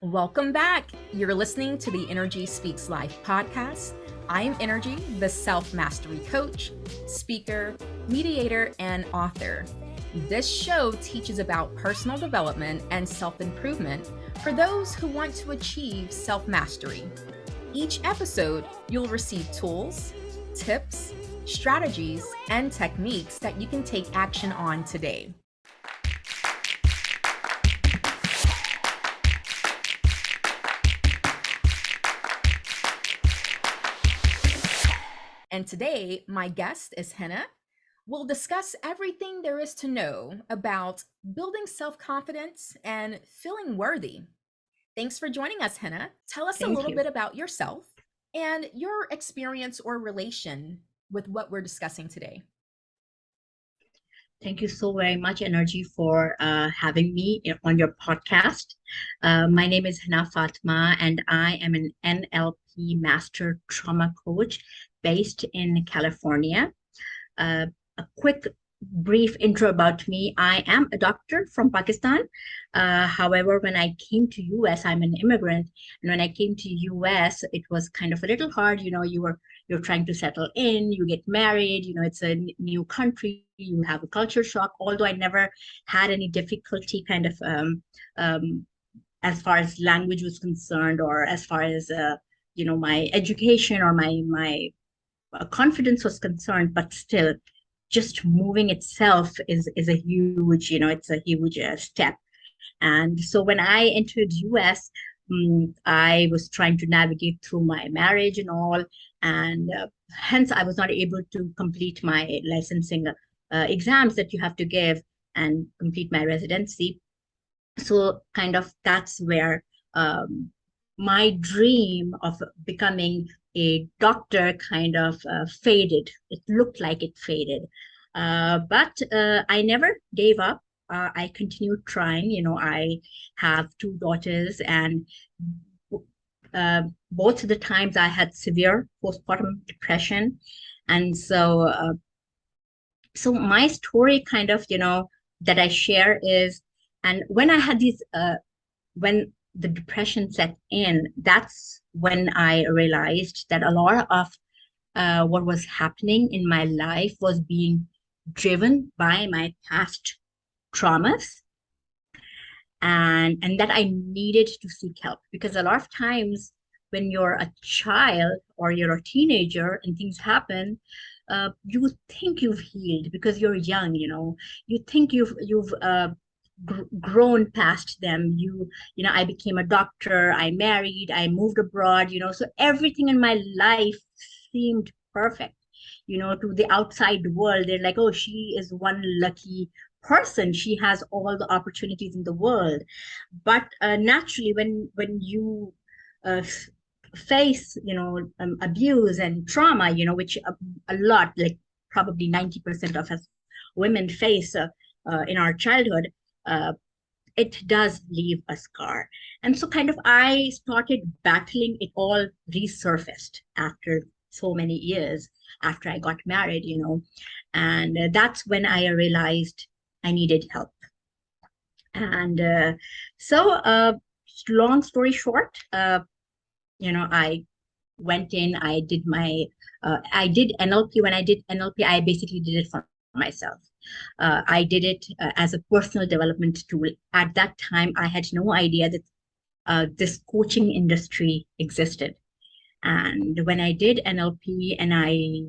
Welcome back. You're listening to the Nrgy Speaks Life podcast. I am Nrgy, the self mastery coach, speaker, mediator, and author. This show teaches about personal development and self improvement for those who want to achieve self mastery. Each episode, you'll receive tools, tips, strategies, and techniques that you can take action on today. And today, my guest is Hina. We'll discuss everything there is to know about building self confidence and feeling worthy. Thanks for joining us, Hina. Tell us a Thank little you. bit about yourself and your experience or relation with what we're discussing today. Thank you so very much, Nrgy, for having me on your podcast. My name is Hina Fatima, and I am an NLP Master Trauma Coach based in California. A quick, brief intro about me. I am a doctor from Pakistan. However, when I came to US, I'm an immigrant, and when I came to US, it was kind of a little hard. You're trying to settle in, you get married, it's a new country, you have a culture shock. Although I never had any difficulty kind of as far as language was concerned, or as far as my education or my confidence was concerned, but still just moving itself is a huge, it's a huge step. And so when I entered US, I was trying to navigate through my marriage and all, and hence I was not able to complete my licensing exams that you have to give and complete my residency. So kind of that's where my dream of becoming a doctor kind of faded. It looked like it faded. But I never gave up. I continued trying. I have two daughters, and both of the times I had severe postpartum depression. And so my story kind of, that I share is, and when I had when the depression set in, that's when I realized that a lot of what was happening in my life was being driven by my past traumas, and that I needed to seek help, because a lot of times when you're a child or you're a teenager and things happen, you think you've healed because you're young. You think you've grown past them. I became a doctor, I married, I moved abroad, so everything in my life seemed perfect. To the outside world, they're like, oh, she is one lucky person, she has all the opportunities in the world. But naturally, when you face abuse and trauma, which a lot, like probably 90% of us women face in our childhood, uh, it does leave a scar. And so kind of I started battling, it all resurfaced after so many years after I got married, and that's when I realized I needed help. And long story short, I went in, I did NLP. When I did NLP, I basically did it for myself. I did it as a personal development tool. At that time, I had no idea that this coaching industry existed. And when I did NLP and I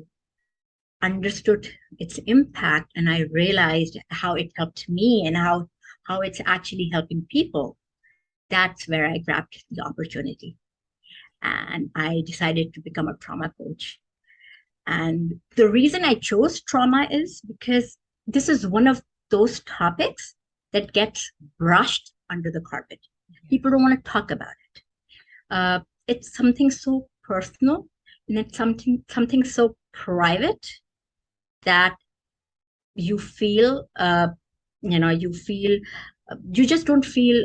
understood its impact, and I realized how it helped me and how it's actually helping people, that's where I grabbed the opportunity. And I decided to become a trauma coach. And the reason I chose trauma is because this is one of those topics that gets brushed under the carpet. People don't want to talk about it. It's something so personal, and it's something so private that you feel, you just don't feel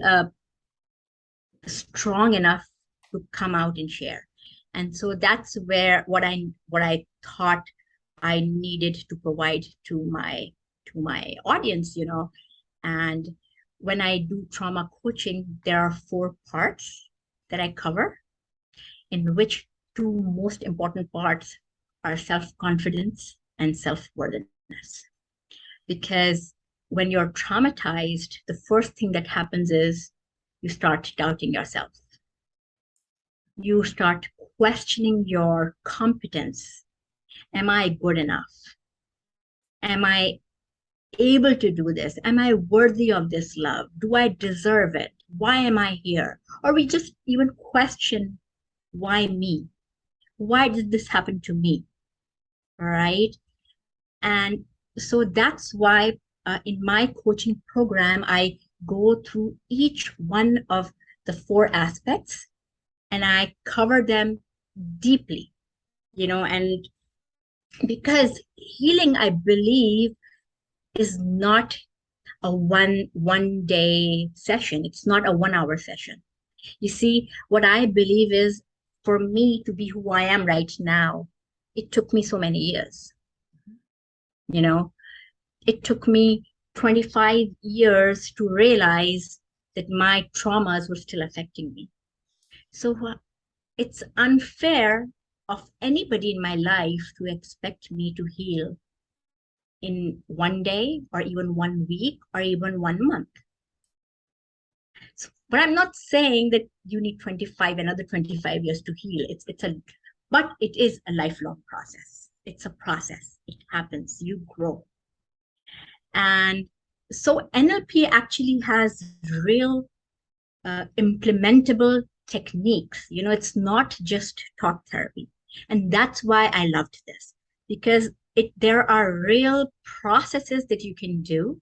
strong enough to come out and share. And so that's where what I thought I needed to provide to my audience, and when I do trauma coaching, there are four parts that I cover, in which two most important parts are self-confidence and self-worthiness. Because when you're traumatized, the first thing that happens is you start doubting yourself. You start questioning your competence. Am I good enough? Am I able to do this? Am I worthy of this love? Do I deserve it? Why am I here? Or we just even question, why me? Why did this happen to me? Right? And so that's why in my coaching program, I go through each one of the four aspects and I cover them deeply, and because healing, I believe, is not a one day session. It's not a 1 hour session. You see, what I believe is, for me to be who I am right now, it took me so many years. You know, it took me 25 years to realize that my traumas were still affecting me. So it's unfair of anybody in my life to expect me to heal in 1 day or even 1 week or even 1 month. So, but I'm not saying that you need another 25 years to heal. But it is a lifelong process. It's a process. It happens. You grow. And so NLP actually has real implementable techniques. It's not just talk therapy. And that's why I loved this, because there are real processes that you can do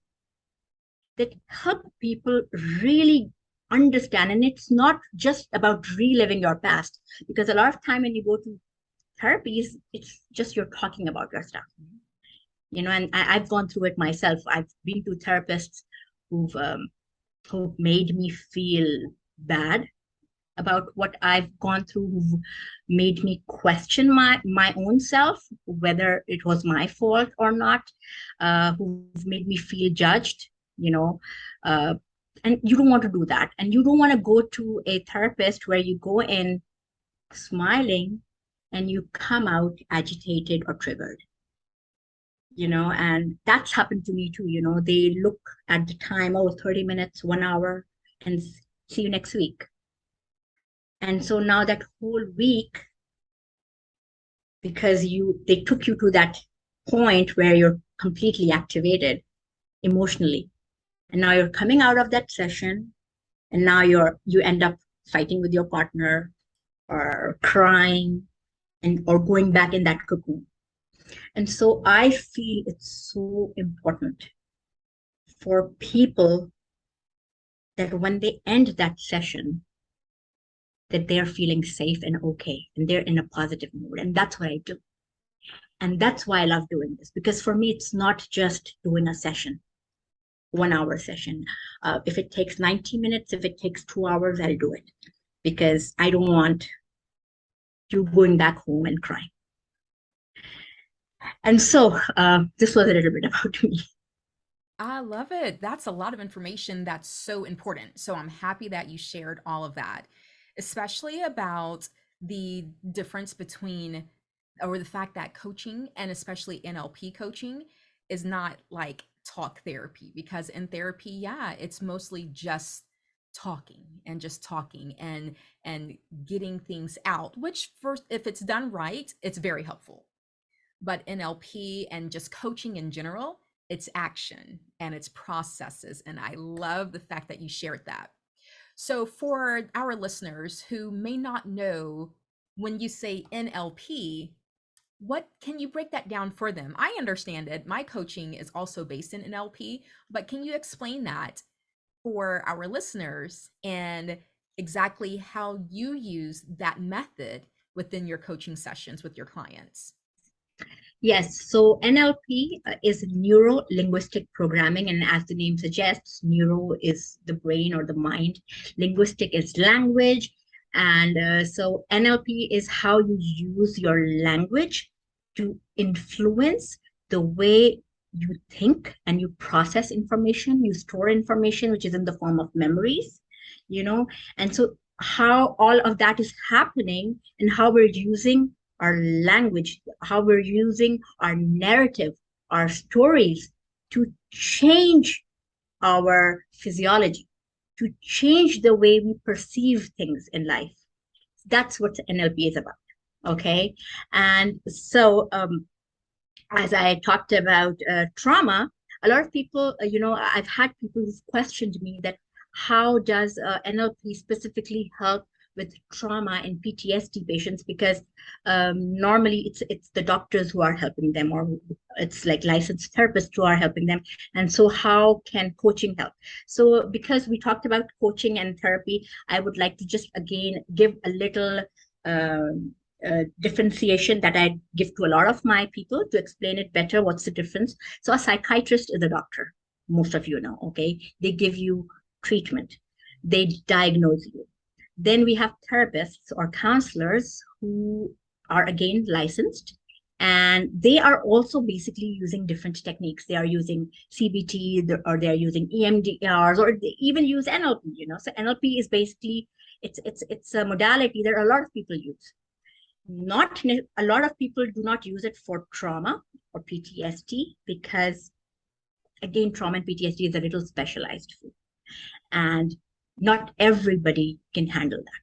that help people really understand. And it's not just about reliving your past, because a lot of time when you go to therapies, it's just you're talking about your stuff. And I've gone through it myself. I've been to therapists who've made me feel bad about what I've gone through, who've made me question my own self, whether it was my fault or not, who've made me feel judged, uh, and you don't want to do that. And you don't want to go to a therapist where you go in smiling and you come out agitated or triggered. And that's happened to me too. They look at the time, oh, 30 minutes, 1 hour, and see you next week. And so now that whole week, because they took you to that point where you're completely activated emotionally, and now you're coming out of that session, and now you end up fighting with your partner or crying or going back in that cocoon. And so I feel it's so important for people that when they end that session, that they're feeling safe and okay, and they're in a positive mood. And that's what I do. And that's why I love doing this, because for me, it's not just doing a session, 1 hour session. If it takes 90 minutes, if it takes 2 hours, I'll do it, because I don't want you going back home and crying. And so this was a little bit about me. I love it. That's a lot of information that's so important. So I'm happy that you shared all of that, especially about the difference between, or the fact that coaching, and especially NLP coaching, is not like talk therapy. Because in therapy, yeah, it's mostly just talking and getting things out, which, first, if it's done right, it's very helpful. But NLP and just coaching in general, it's action and it's processes. And I love the fact that you shared that. So, for our listeners who may not know, when you say NLP, what can you break that down for them? I understand it. My coaching is also based in NLP, but can you explain that for our listeners and exactly how you use that method within your coaching sessions with your clients? Yes, so NLP is neuro linguistic programming, and as the name suggests, neuro is the brain or the mind, linguistic is language. And so NLP is how you use your language to influence the way you think and you process information, you store information, which is in the form of memories, you know. And so how all of that is happening and how we're using our language, how we're using our narrative, our stories to change our physiology, to change the way we perceive things in life. That's what NLP is about. Okay. And so, as I talked about trauma, a lot of people, I've had people who've questioned me that how does NLP specifically help with trauma and PTSD patients? Because normally it's the doctors who are helping them, or it's like licensed therapists who are helping them. And so, how can coaching help? So, because we talked about coaching and therapy, I would like to just again give a little. Differentiation that I give to a lot of my people to explain it better. What's the difference? So, a psychiatrist is a doctor, most of you know, okay? They give you treatment, they diagnose you. Then we have therapists or counselors who are again licensed, and they are also basically using different techniques. They are using CBT, or they are using EMDRs, or they even use NLP. So NLP is basically it's a modality that a lot of people use. Not a lot of people do not use it for trauma or PTSD, because again, trauma and PTSD is a little specialized field, and not everybody can handle that.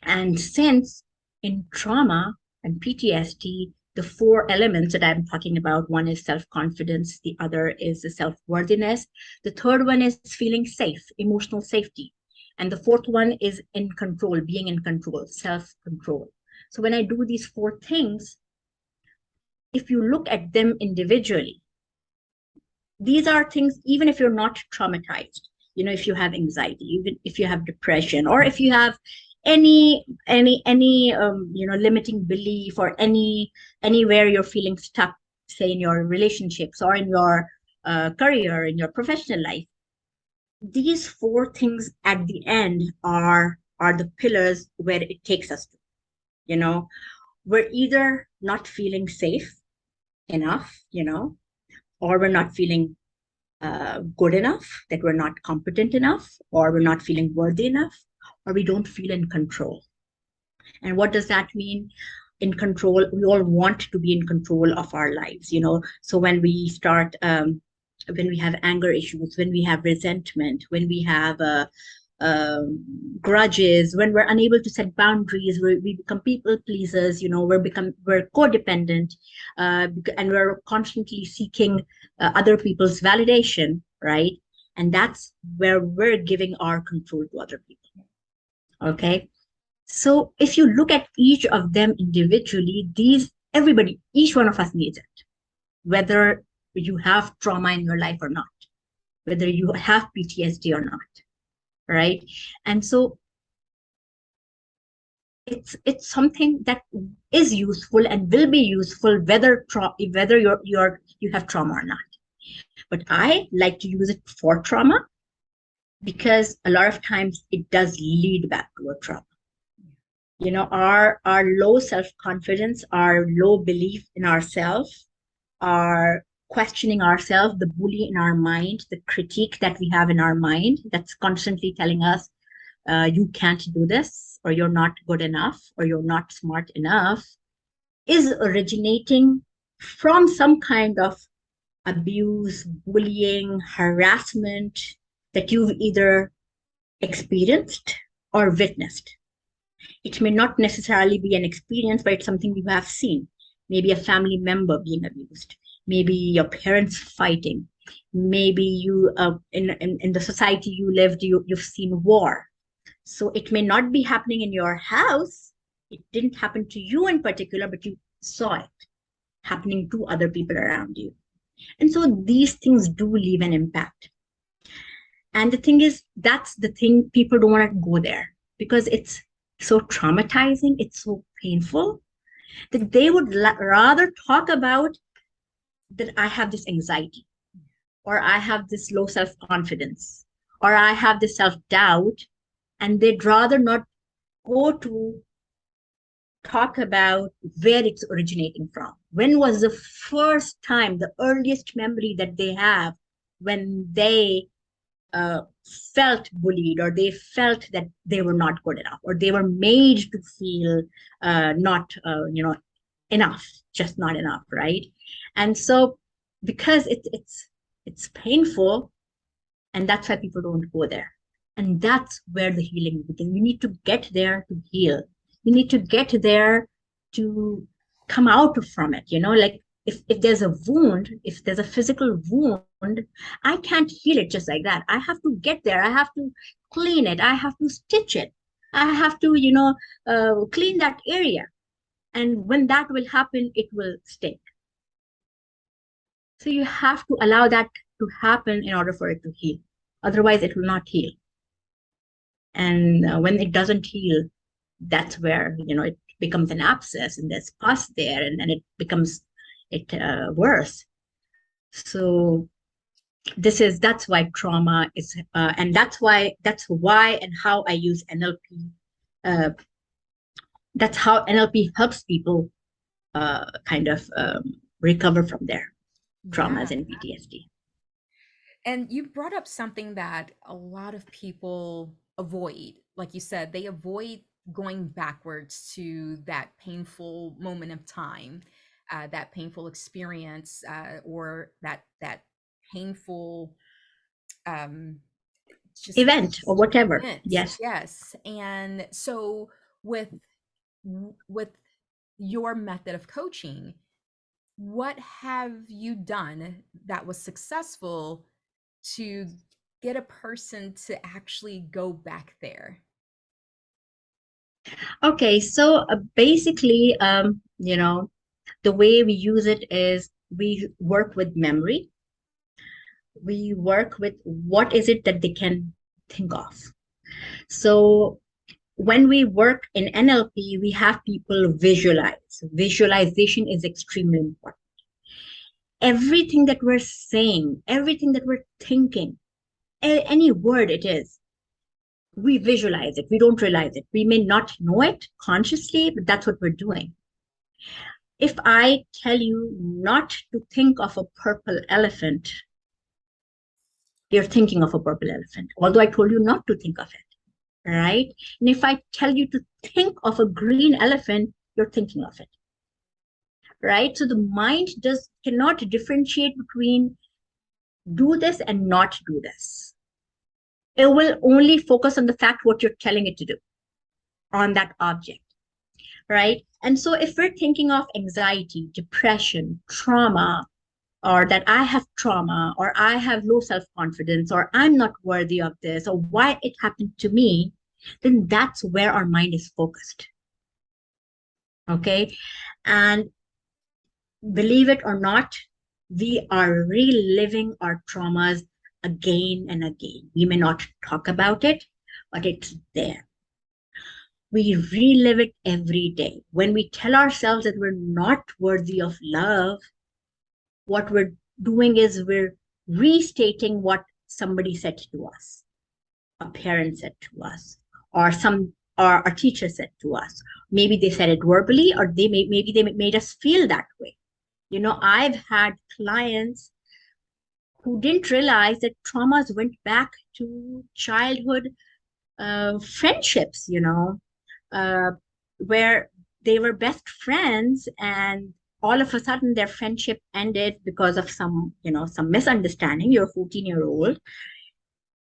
And since in trauma and PTSD, the four elements that I'm talking about, one is self-confidence, the other is the self-worthiness, the third one is feeling safe, emotional safety, and the fourth one is in control, being in control, self-control. So when I do these four things, if you look at them individually, these are things, even if you're not traumatized, if you have anxiety, even if you have depression, or if you have any limiting belief, or anywhere you're feeling stuck, say in your relationships or in your career, in your professional life, these four things at the end are the pillars where it takes us to. We're either not feeling safe enough, or we're not feeling good enough, that we're not competent enough, or we're not feeling worthy enough, or we don't feel in control. And what does that mean? In control, we all want to be in control of our lives, So when we start, when we have anger issues, when we have resentment, when we have grudges, when we're unable to set boundaries, we become people pleasers, we're codependent, and we're constantly seeking other people's validation, right? And that's where we're giving our control to other people. Okay. So if you look at each of them individually, each one of us needs it, whether you have trauma in your life or not, whether you have PTSD or not. Right. And so it's something that is useful and will be useful whether you have trauma or not. But I like to use it for trauma, because a lot of times it does lead back to a trauma. Our low self-confidence, our low belief in ourselves, our questioning ourselves, the bully in our mind, the critique that we have in our mind that's constantly telling us, you can't do this, or you're not good enough, or you're not smart enough, is originating from some kind of abuse, bullying, harassment that you've either experienced or witnessed. It may not necessarily be an experience, but it's something you have seen. Maybe a family member being abused, maybe your parents fighting, maybe you in the society you lived, you've seen war. So it may not be happening in your house. It didn't happen to you in particular, but you saw it happening to other people around you. And so these things do leave an impact. And the thing is, that's the thing, people don't want to go there because it's so traumatizing, it's so painful, that they would rather talk about that I have this anxiety, or I have this low self-confidence, or I have this self-doubt, and they'd rather not go to talk about where it's originating from, When was the first time, the earliest memory that they have when they uh, felt bullied, or they felt that they were not good enough, or they were made to feel not, enough, just not enough, right? And so, because it's painful, and that's why people don't go there. And that's where the healing begins. You need to get there to heal. You need to get there to come out from it. Like, if there's a wound, if there's a physical wound, I can't heal it just like that. I have to get there. I have to clean it. I have to stitch it. I have to, clean that area. And when that will happen, it will stay. So you have to allow that to happen in order for it to heal. Otherwise, it will not heal. And when it doesn't heal, that's where, it becomes an abscess, and there's pus there, and then it becomes worse. So that's why trauma is, and that's why and how I use NLP. Uh, that's how NLP helps people kind of recover from their Yeah. traumas and PTSD. And you brought up something that a lot of people avoid. Like you said, they avoid going backwards to that painful moment of time, that painful experience, or that painful um, just Event or whatever. event. Yes. Yes. And so with with your method of coaching, what have you done that was successful to get a person to actually go back there? Okay, so basically, the way we use it is we work with memory. We work with what is it that they can think of. So when we work in NLP, we have people visualize. Visualization is extremely important. Everything that we're saying, everything that we're thinking, any word it is, we visualize it. We don't realize it. We may not know it consciously, but that's what we're doing. If I tell you not to think of a purple elephant, you're thinking of a purple elephant, although I told you not to think of it, right? And if I tell you to think of a green elephant, you're thinking of it, right? So the mind just cannot differentiate between do this and not do this. It will only focus on the fact what you're telling it to do on that object, right? And so if we're thinking of anxiety, depression, trauma, or that I have trauma, or I have low self-confidence, or I'm not worthy of this, or why it happened to me, then that's where our mind is focused. Okay. And believe it or not, we are reliving our traumas again and again. We may not talk about it, but it's there. We relive it every day. When we tell ourselves that we're not worthy of love, what we're doing is we're restating what somebody said to us, a parent said to us, or a teacher said to us. Maybe they said it verbally, or maybe they made us feel that way. I've had clients who didn't realize that traumas went back to childhood friendships, uh, where they were best friends, and all of a sudden their friendship ended because of some misunderstanding. You're a 14-year-old.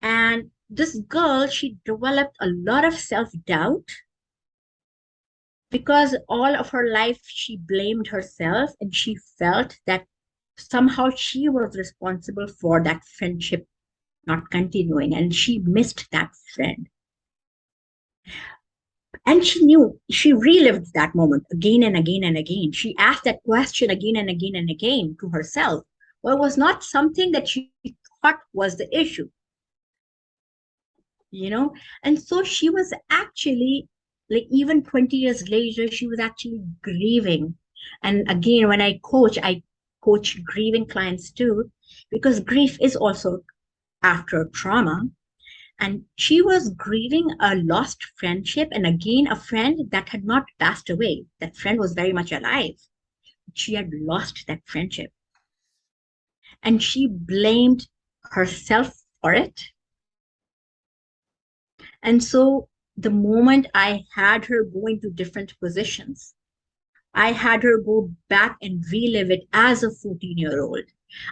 And this girl, she developed a lot of self-doubt because all of her life she blamed herself, and she felt that somehow she was responsible for that friendship not continuing, and she missed that friend. And she relived that moment again and again and again. She asked that question again and again and again to herself. Well, it was not something that she thought was the issue, you know? And so she was actually, like, even 20 years later, she was actually grieving. And again, when I coach grieving clients too, because grief is also after trauma. And she was grieving a lost friendship, and again, a friend that had not passed away. That friend was very much alive. she had lost that friendship. And she blamed herself for it. And so the moment I had her go into different positions, I had her go back and relive it as a 14-year-old.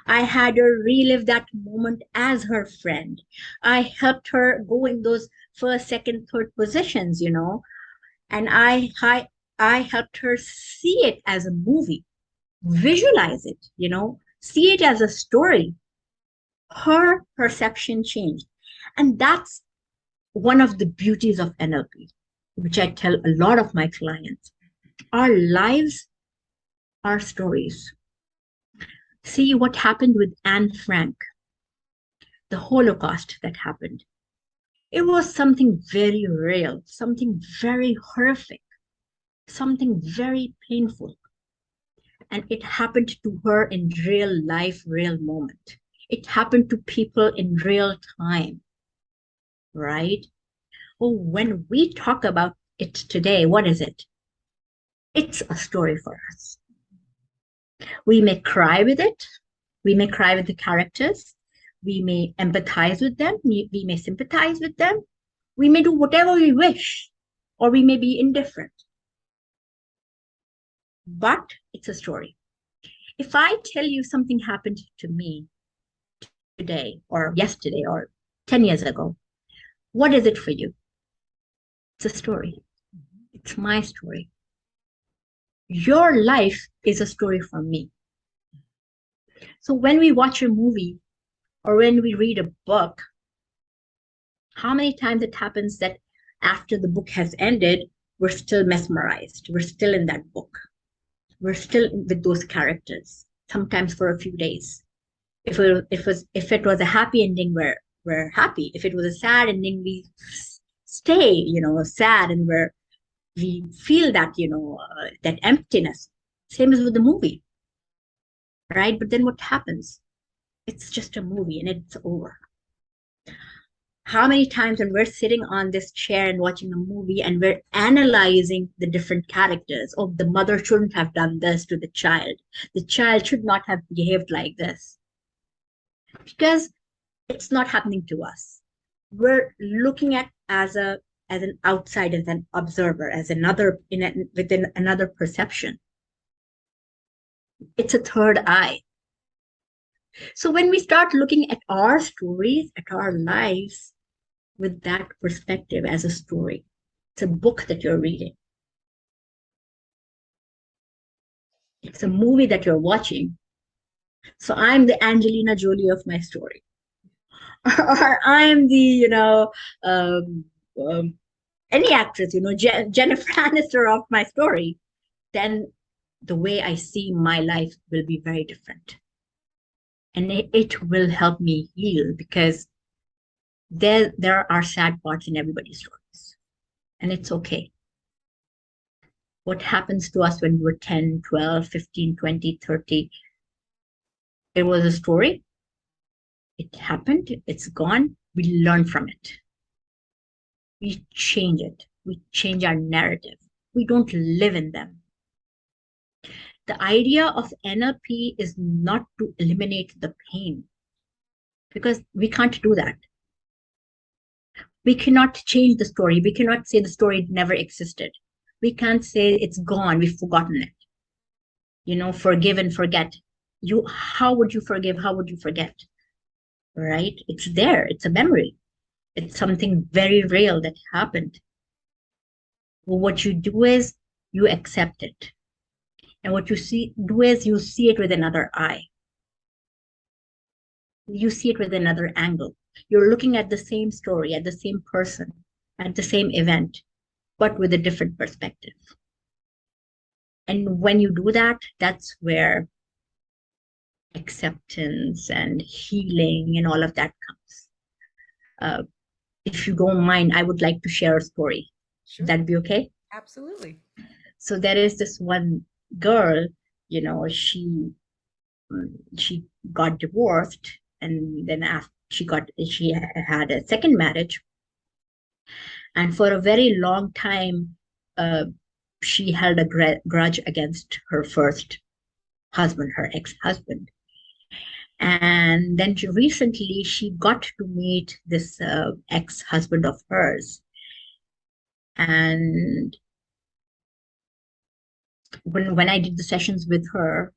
I had her relive that moment as her friend. I helped her go in those first, second, third positions, and I helped her see it as a movie, visualize it, see it as a story. Her perception changed. And that's one of the beauties of NLP, which I tell a lot of my clients. Our lives are stories. See what happened with Anne Frank, the Holocaust that happened. It was something very real, something very horrific, something very painful. And it happened to her in real life, real moment. It happened to people in real time, right? Well, when we talk about it today, what is it? It's a story for us. We may cry with it. We may cry with the characters. We may empathize with them. We may sympathize with them. We may do whatever we wish, or we may be indifferent. But it's a story. If I tell you something happened to me today, or yesterday, or 10 years ago, what is it for you? It's a story. It's my story. Your life is a story for me. So when we watch a movie or when we read a book, how many times it happens that after the book has ended, we're still mesmerized. We're still in that book. We're still with those characters, sometimes for a few days. If it was a happy ending, we're happy. If it was a sad ending, we stay, sad, and we feel that, that emptiness. Same as with the movie, right? But then what happens? It's just a movie and it's over. How many times when we're sitting on this chair and watching a movie and we're analyzing the different characters, oh, the mother shouldn't have done this to the child. The child should not have behaved like this. Because it's not happening to us. We're looking at as an outside, as an observer, as within another perception. It's a third eye. So when we start looking at our stories, at our lives with that perspective as a story, it's a book that you're reading. It's a movie that you're watching. So I'm the Angelina Jolie of my story. Or I'm the, any actress, Jennifer Aniston of my story, then the way I see my life will be very different. And it will help me heal, because there are sad parts in everybody's stories. And it's okay. What happens to us when we're 10, 12, 15, 20, 30, it was a story. It happened. It's gone. We learn from it. We change it. We change our narrative. We don't live in them. The idea of NLP is not to eliminate the pain, because we can't do that. We cannot change the story. We cannot say the story never existed. We can't say it's gone. We've forgotten it. Forgive and forget. How would you forgive? How would you forget? Right? It's there. It's a memory. It's something very real that happened. Well, what you do is you accept it. And what you do is you see it with another eye. You see it with another angle. You're looking at the same story, at the same person, at the same event, but with a different perspective. And when you do that, that's where acceptance and healing and all of that comes. If you don't mind, I would like to share a story. Sure. That'd be okay? Absolutely. So there is this one girl, she got divorced, and then after she had a second marriage, and for a very long time she held a grudge against her first husband, her ex-husband. And then recently she got to meet this ex-husband of hers. And when I did the sessions with her,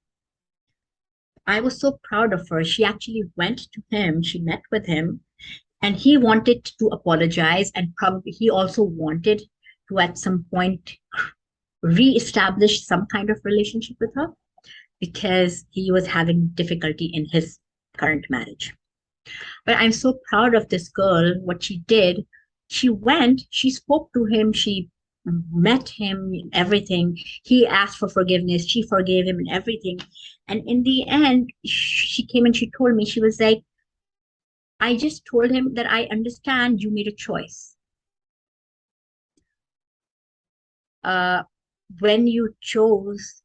I was so proud of her. She actually went to him, she met with him, and he wanted to apologize. And probably he also wanted to, at some point, re-establish some kind of relationship with her because he was having difficulty in his current marriage. But I'm so proud of this girl, what she did. She went, she spoke to him, she met him, everything. He asked for forgiveness, she forgave him and everything. And in the end, she came and she told me, she was like, I just told him that I understand you made a choice. Uh, when you chose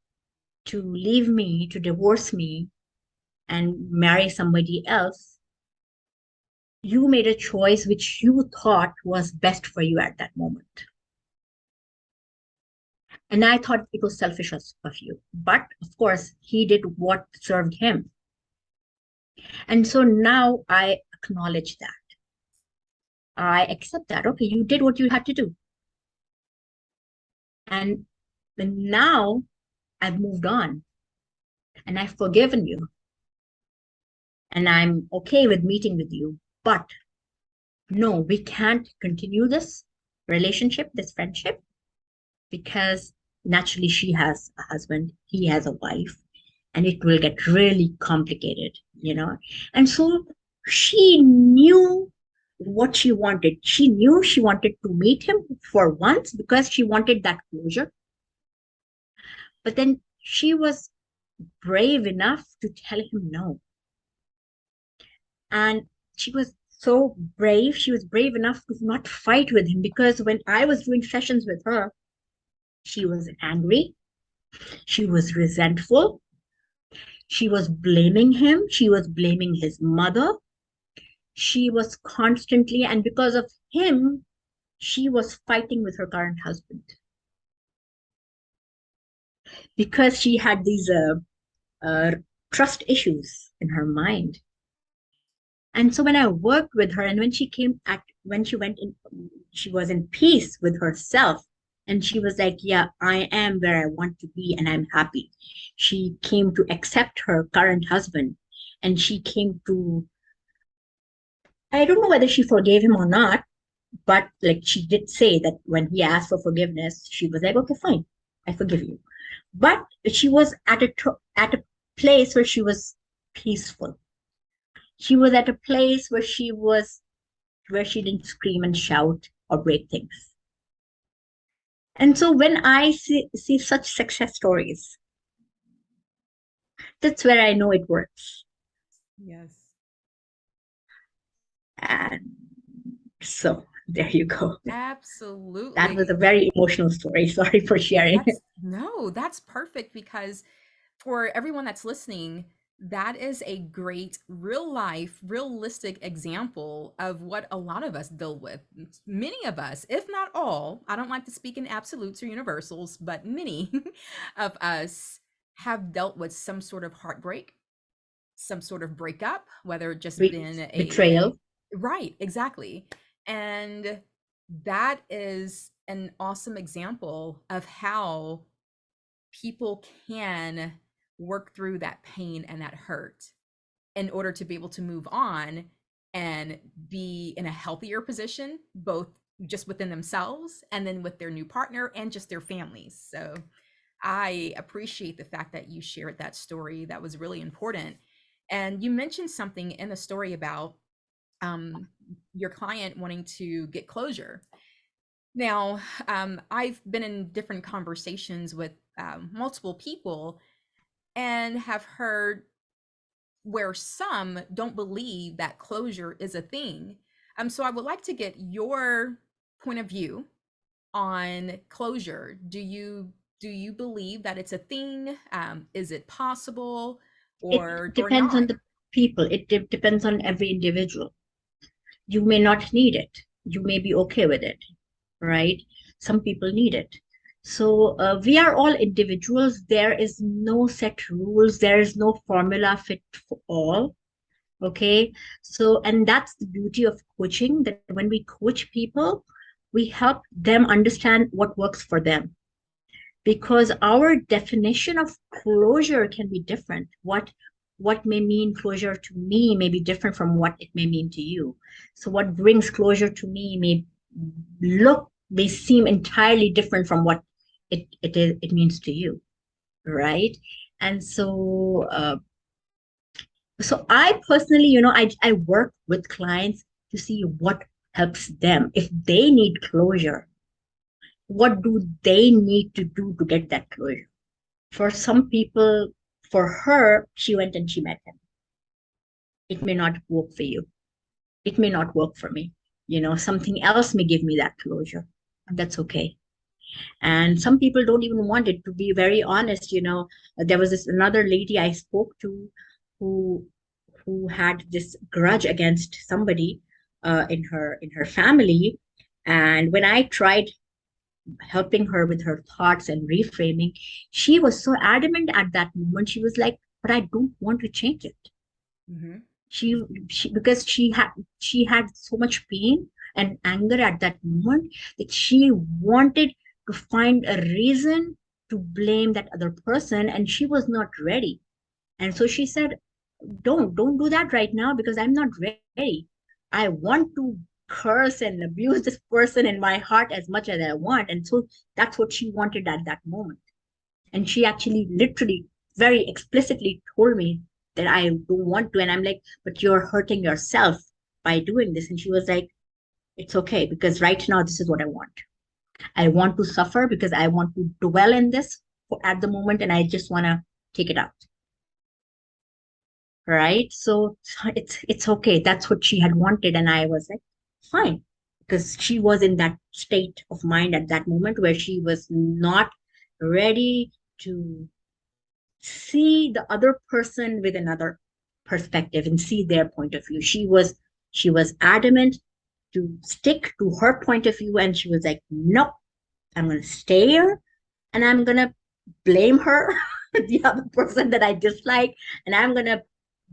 to leave me, to divorce me, and marry somebody else, you made a choice which you thought was best for you at that moment. And I thought it was selfish of you. But of course, he did what served him. And so now I acknowledge that. I accept that. Okay, you did what you had to do. And now I've moved on and I've forgiven you. And I'm okay with meeting with you. But no, we can't continue this relationship, this friendship, because naturally she has a husband, he has a wife, and it will get really complicated, you know. And so she knew what she wanted. She knew she wanted to meet him for once because she wanted that closure. But then she was brave enough to tell him no. And she was so brave. She was brave enough to not fight with him because when I was doing sessions with her, she was angry. She was resentful. She was blaming him. She was blaming his mother. She was constantly, and because of him, she was fighting with her current husband because she had these uh, trust issues in her mind. And so when I worked with her, and when she went in, she was in peace with herself. And she was like, yeah, I am where I want to be and I'm happy. She came to accept her current husband and she came to, I don't know whether she forgave him or not, but like she did say that when he asked for forgiveness, she was like, okay, fine, I forgive you. But she was at a place where she was peaceful. She was at a place where she didn't scream and shout or break things. And so when I see such success stories, that's where I know it works. Yes. And so there you go. That was Absolutely. a very emotional story. Sorry for sharing. That's perfect because for everyone that's listening, that is a great real life, realistic example of what a lot of us deal with. Many of us, if not all, I don't like to speak in absolutes or universals, but many of us have dealt with some sort of heartbreak, some sort of breakup, whether it just been a Betrayal. right, exactly. And that is an awesome example of how people can work through that pain and that hurt in order to be able to move on and be in a healthier position, both just within themselves and then with their new partner and just their families. So I appreciate the fact that you shared that story. That was really important. And you mentioned something in the story about um, your client wanting to get closure. Now, I've been in different conversations with multiple people and have heard where some don't believe that closure is a thing. So I would like to get your point of view on closure. Do you believe that it's a thing? Is it possible It or depends on not? the people. It depends on every individual. You may not need it. You may be okay with it, right? Some people need it. So we are all individuals. There is no set rules. There is no formula fit for all. Okay. So, and that's the beauty of coaching, that when we coach people, we help them understand what works for them, because our definition of closure can be different. What may mean closure to me may be different from what it may mean to you. So what brings closure to me may seem entirely different from what it means to you, right? And so I personally, I work with clients to see what helps them. If they need closure, what do they need to do to get that closure? For some people, for her, she went and she met him. It may not work for you. It may not work for me. Something else may give me that closure. That's okay. And some people don't even want it. To be very honest, there was this another lady I spoke to who had this grudge against somebody in her family. And when I tried helping her with her thoughts and reframing, she was so adamant at that moment. She was like, but I don't want to change it. Mm-hmm. She because she had so much pain and anger at that moment, that she wanted to find a reason to blame that other person, and she was not ready. And so she said, don't do that right now, because I'm not ready. I want to curse and abuse this person in my heart as much as I want. And so that's what she wanted at that moment. And she actually literally very explicitly told me that I don't want to. And I'm like, but you're hurting yourself by doing this. And she was like, it's okay, because right now this is what I want. I want to suffer because I want to dwell in this at the moment, and I just want to take it out. Right? So it's okay. That's what she had wanted. And I was like, fine. Because she was in that state of mind at that moment where she was not ready to see the other person with another perspective and see their point of view. She was adamant to stick to her point of view, and she was like, nope, I'm gonna stay here, and I'm gonna blame her, the other person that I dislike, and I'm gonna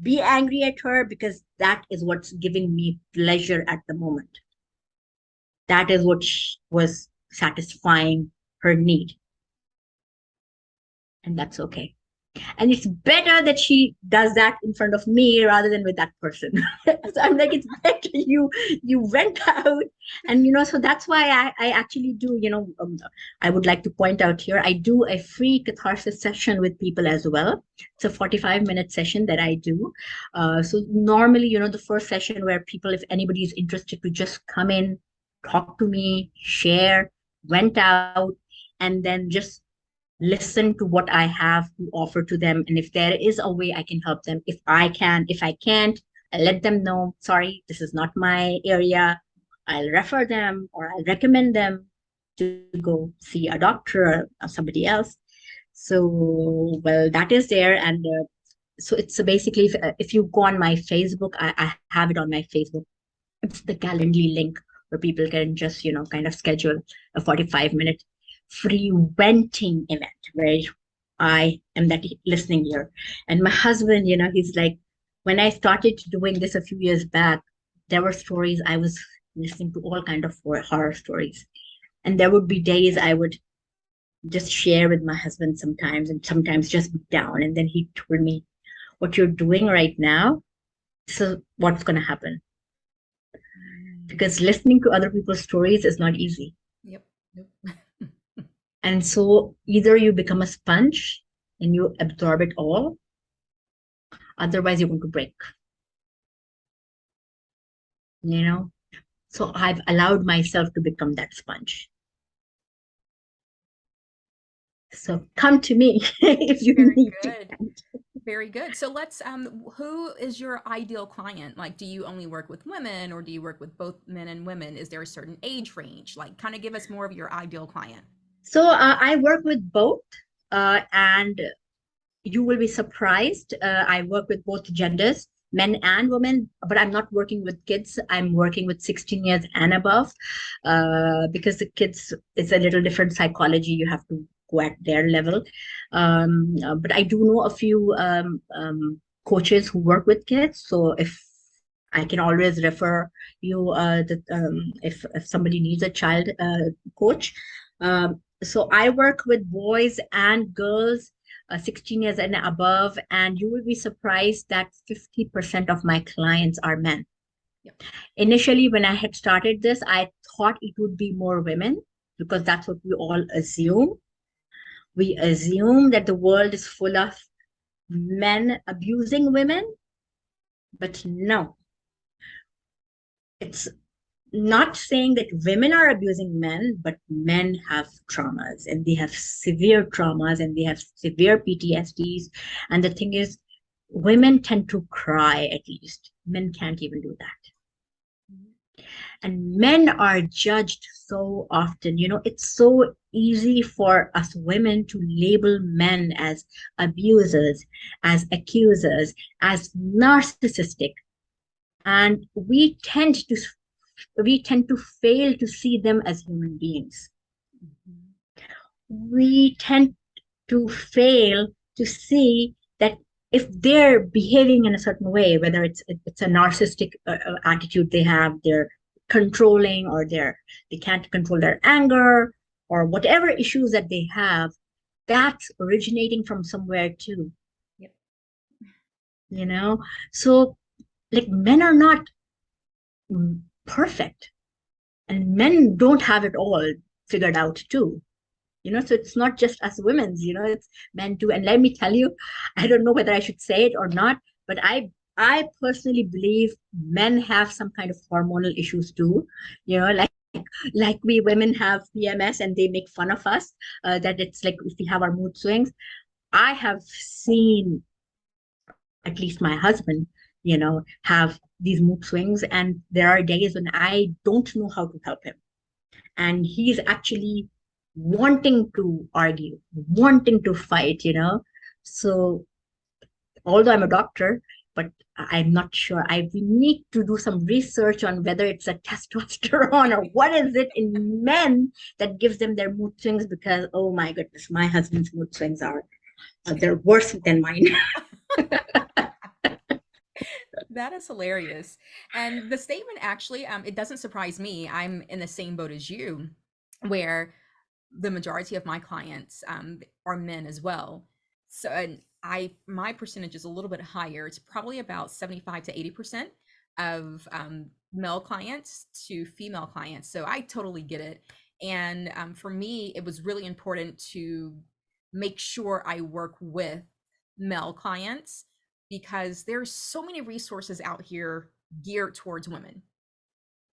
be angry at her because that is what's giving me pleasure at the moment. That is what was satisfying her need, and that's okay. And it's better that she does that in front of me rather than with that person. So I'm like, it's better you went out. And so that's why I actually do, I would like to point out here, I do a free catharsis session with people as well. It's a 45-minute session that I do. So normally, the first session where people, if anybody is interested, to just come in, talk to me, share, went out, and then just listen to what I have to offer to them. And if there is a way I can help them, if I can, if I can't, I let them know, sorry, this is not my area. I'll refer them or I'll recommend them to go see a doctor or somebody else. So, well, that is there. And so it's basically, if you go on my Facebook, I have it on my Facebook. It's the Calendly link where people can just, kind of schedule a 45-minute free venting event where I am that listening ear. And my husband, he's like, when I started doing this a few years back, there were stories I was listening to, all kind of horror stories. And there would be days I would just share with my husband sometimes, and sometimes just be down. And then he told me, what you're doing right now, this is what's going to happen. Because listening to other people's stories is not easy. Yep. Yep. And so either you become a sponge and you absorb it all, otherwise you're going to break. So I've allowed myself to become that sponge. So come to me if you Very need good. to. Very good. So let's who is your ideal client? Like, do you only work with women, or do you work with both men and women? Is there a certain age range? Like, kind of give us more of your ideal client. So I work with both, and you will be surprised. I work with both genders. men and women, but I'm not working with kids. I'm working with 16 years and above, because the kids, it's a little different psychology. You have to go at their level. But I do know a few coaches who work with kids. So if I can always refer you, if somebody needs a child coach. So I work with boys and girls 16 years and above, and you will be surprised that 50% of my clients are men. Yep. Initially, when I had started this, I thought it would be more women because that's what we all assume. We assume that the world is full of men abusing women, but no, it's not saying that women are abusing men, but men have traumas and they have severe traumas and they have severe PTSDs. And the thing is, women tend to cry at least. Men can't even do that. And men are judged so often. It's so easy for us women to label men as abusers, as accusers, as narcissistic. And we tend to fail to see them as human beings. We tend to fail to see that if they're behaving in a certain way, whether it's a narcissistic attitude they have, they're controlling, or they can't control their anger, or whatever issues that they have, that's originating from somewhere too. Yep. So like men are not perfect, and men don't have it all figured out too. So it's not just us women's, it's men too. And let me tell you, I don't know whether I should say it or not, but I personally believe men have some kind of hormonal issues too. Like we women have PMS and they make fun of us, that it's like if we have our mood swings. I have seen at least my husband, have these mood swings, and there are days when I don't know how to help him. And he's actually wanting to argue, wanting to fight. So, although I'm a doctor, but I'm not sure. We need to do some research on whether it's a testosterone or what is it in men that gives them their mood swings. Because oh my goodness, my husband's mood swings are they're worse than mine. That is hilarious. And the statement actually, it doesn't surprise me. I'm in the same boat as you, where the majority of my clients are men as well. So, and my percentage is a little bit higher. It's probably about 75 to 80% of male clients to female clients. So I totally get it. And for me, it was really important to make sure I work with male clients because there's so many resources out here geared towards women.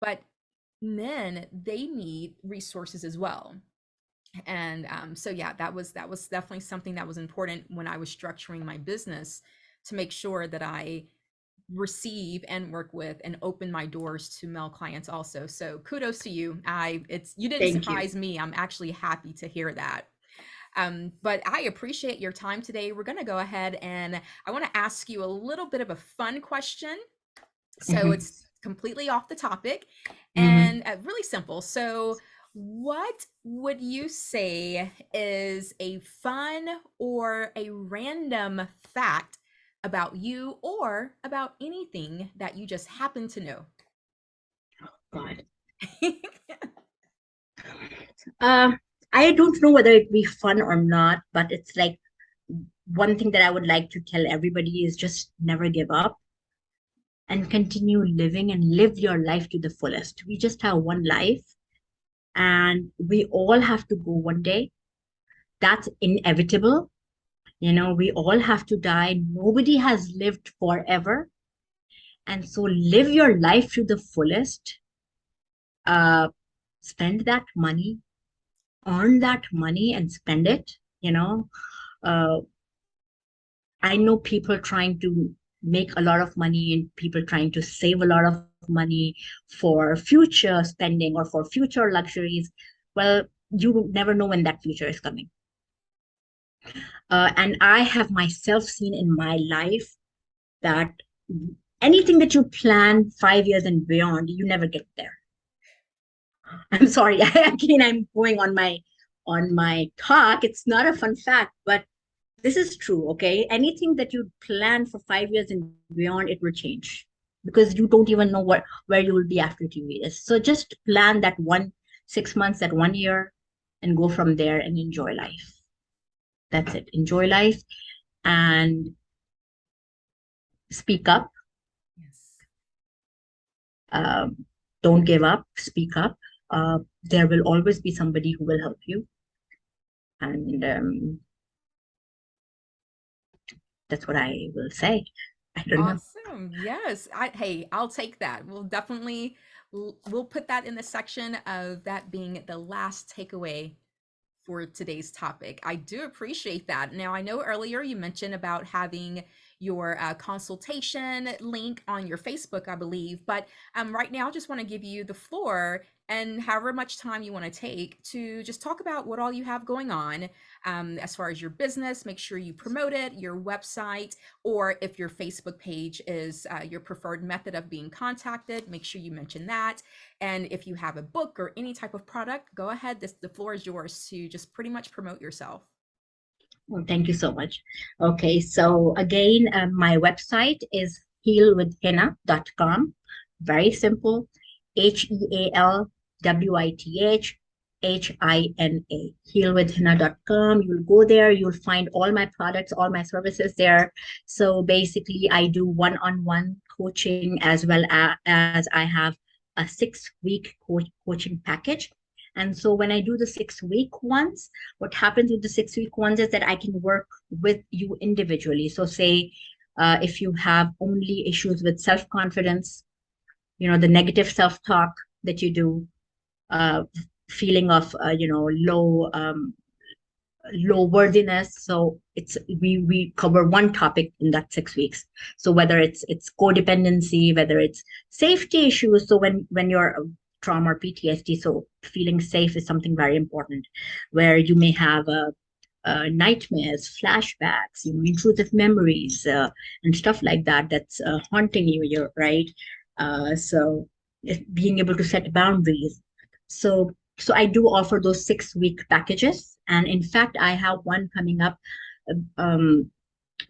But men, they need resources as well. And so yeah, that was definitely something that was important when I was structuring my business to make sure that I receive and work with and open my doors to male clients also. So kudos to you. You didn't Thank you. surprise me. I'm actually happy to hear that. But I appreciate your time today. We're going to go ahead and I want to ask you a little bit of a fun question. So Mhm. it's completely off the topic Mhm. and really simple. So, what would you say is a fun or a random fact about you or about anything that you just happen to know? God. Uh, I don't know whether it be fun or not, but it's like one thing that I would like to tell everybody is just never give up and continue living and live your life to the fullest. We just have one life and we all have to go one day. That's inevitable. We all have to die. Nobody has lived forever. And so live your life to the fullest. Uh, Spend that money, earn that money and spend it. Uh, I know people trying to make a lot of money and people trying to save a lot of money for future spending or for future luxuries. Well, you never know when that future is coming. And I have myself seen in my life that anything that you plan 5 years and beyond, you never get there. I'm sorry. Again, I'm going on my talk. It's not a fun fact, but this is true. Okay, anything that you plan for 5 years and beyond, it will change because you don't even know where you will be after 2 years. So just plan that 1 6 months, that 1 year, and go from there and enjoy life. That's it. Enjoy life and speak up. Yes. Um, don't give up. Speak up. There will always be somebody who will help you, and that's what I will say. I don't know. Awesome. Yes. Hey, I'll take that. We'll put that in the section of that being the last takeaway for today's topic. I do appreciate that. Now, I know earlier you mentioned about having your consultation link on your Facebook, I believe, but right now, I just want to give you the floor and however much time you want to take to just talk about what all you have going on as far as your business. Make sure you promote it, your website, or if your Facebook page is your preferred method of being contacted, make sure you mention that. And if you have a book or any type of product, go ahead. The floor is yours to just pretty much promote yourself. Well, thank you so much. Okay, so again, my website is healwithhina.com. Very simple. HealWithHina. Healwithhina.com. You'll go there, you'll find all my products, all my services there. So basically, I do one-on-one coaching as well as I have a 6 week coaching package. And so when I do the 6 week ones, what happens with the 6 week ones is that I can work with you individually. So say if you have only issues with self-confidence, the negative self-talk that you do, uh, feeling of, low worthiness. So we cover one topic in that 6 weeks. So whether it's codependency, whether it's safety issues. So when you're trauma or PTSD, so feeling safe is something very important, where you may have nightmares, flashbacks, intrusive memories, and stuff like that. That's haunting you. You're right. So being able to set boundaries. So I do offer those 6 week packages, and in fact, I have one coming up. Um,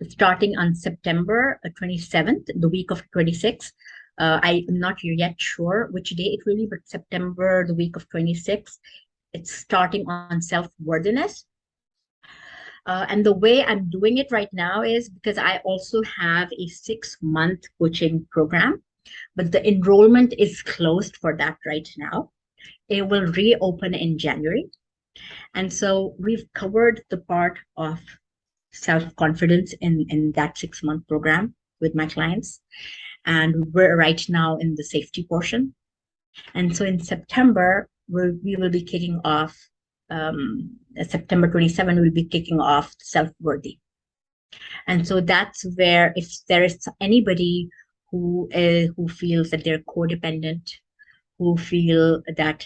Starting on September 27th, the week of 26th. I'm not yet sure which day it will be, but September, the week of 26th. It's starting on self-worthiness. And the way I'm doing it right now is because I also have a 6 month coaching program, but the enrollment is closed for that right now. It will reopen in January. And so we've covered the part of self-confidence in that 6 month program with my clients. And we're right now in the safety portion. And so in September, we will be kicking off, September 27, we'll be kicking off self-worthy. And so that's where if there is anybody who feels that they're codependent, who feel that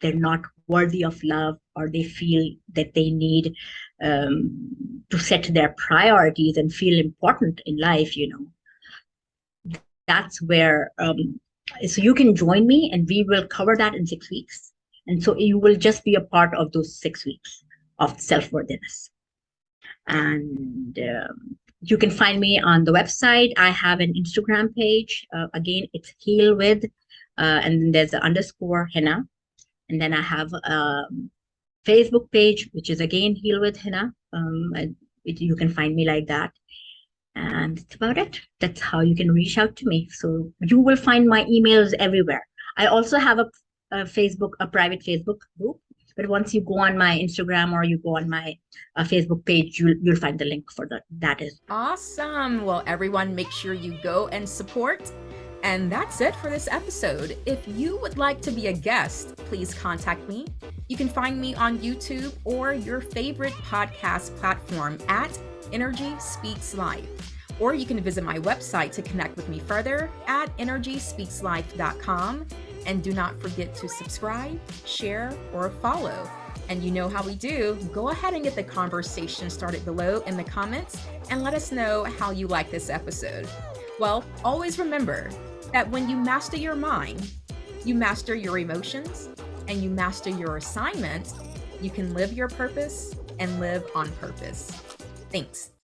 they're not worthy of love, or they feel that they need to set their priorities and feel important in life, that's where so you can join me and we will cover that in 6 weeks. And so you will just be a part of those 6 weeks of self-worthiness. And you can find me on the website. I have an Instagram page. Again, it's heal with, and then there's the underscore Hina. And then I have a Facebook page, which is again Heal with Hina. You can find me like that. And that's about it. That's how you can reach out to me. So you will find my emails everywhere. I also have a private Facebook group. But once you go on my Instagram or you go on my Facebook page, you'll find the link for that is. Awesome. Well, everyone, make sure you go and support. And that's it for this episode. If you would like to be a guest, please contact me. You can find me on YouTube or your favorite podcast platform at Nrgy Speaks Life. Or you can visit my website to connect with me further at nrgyspeakslife.com. And do not forget to subscribe, share, or follow. And you know how we do. Go ahead and get the conversation started below in the comments and let us know how you like this episode. Well, always remember that when you master your mind, you master your emotions, and you master your assignment, you can live your purpose and live on purpose. Thanks.